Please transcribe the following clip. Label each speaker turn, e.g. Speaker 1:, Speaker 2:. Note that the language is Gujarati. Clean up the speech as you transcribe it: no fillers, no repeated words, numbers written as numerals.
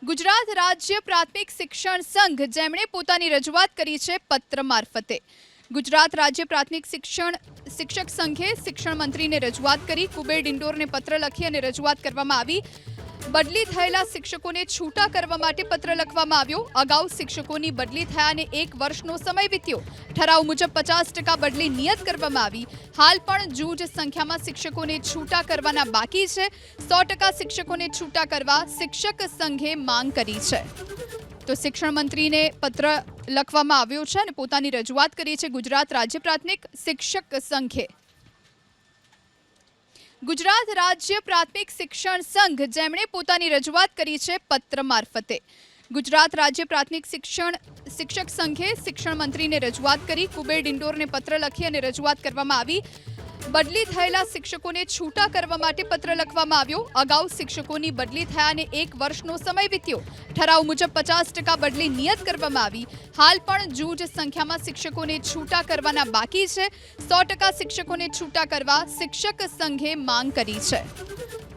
Speaker 1: ગુજરાત રાજ્ય પ્રાથમિક શિક્ષણ સંઘ જેમણે પોતાની રજૂઆત કરી છે પત્ર મારફતે। ગુજરાત રાજ્ય પ્રાથમિક શિક્ષક સંઘે શિક્ષણ મંત્રીને રજૂઆત કરી। કુબેર ડિંડોરને પત્ર લખી અને રજૂઆત કરવામાં આવી। બદલી થયેલા શિક્ષકોને છૂટા કરવા માટે પત્ર લખવામાં આવ્યો। અગાઉ શિક્ષકોની બદલી થયાને 1 વર્ષનો સમય વીત્યો। ઠરાવ મુજબ 50% બદલી નિયત કરવામાં આવી। હાલ પણ જૂજ સંખ્યામાં શિક્ષકોને છૂટા કરવાના બાકી છે। 100% શિક્ષકોને છૂટા કરવા શિક્ષક સંઘે માંગ કરી છે। તો શિક્ષણ મંત્રીને પત્ર લખવામાં આવ્યો છે અને પોતાની રજૂઆત કરી છે ગુજરાત રાજ્ય પ્રાથમિક શિક્ષક સંઘે। ગુજરાત રાજ્ય પ્રાથમિક શિક્ષણ સંઘ જેમણે પોતાની રજૂઆત કરી છે પત્ર મારફતે। ગુજરાત રાજ્ય પ્રાથમિક શિક્ષક સંઘે શિક્ષણ મંત્રીને રજૂઆત કરી। કુબેર ડિંડોરને પત્ર લખી અને રજૂઆત કરવામાં આવી। બદલી થયેલા શિક્ષકોને છૂટા કરવા માટે પત્ર લખવામાં આવ્યો। અગાઉ શિક્ષકોની બદલી થયાને 1 વર્ષનો સમય વીત્યો। ઠરાવ મુજબ 50% બદલી નિયત કરવામાં આવી। હાલ પણ જૂજ સંખ્યામાં શિક્ષકોને છૂટા કરવાના બાકી છે। 100% શિક્ષકોને છૂટા કરવા શિક્ષક સંઘે માંગ કરી છે।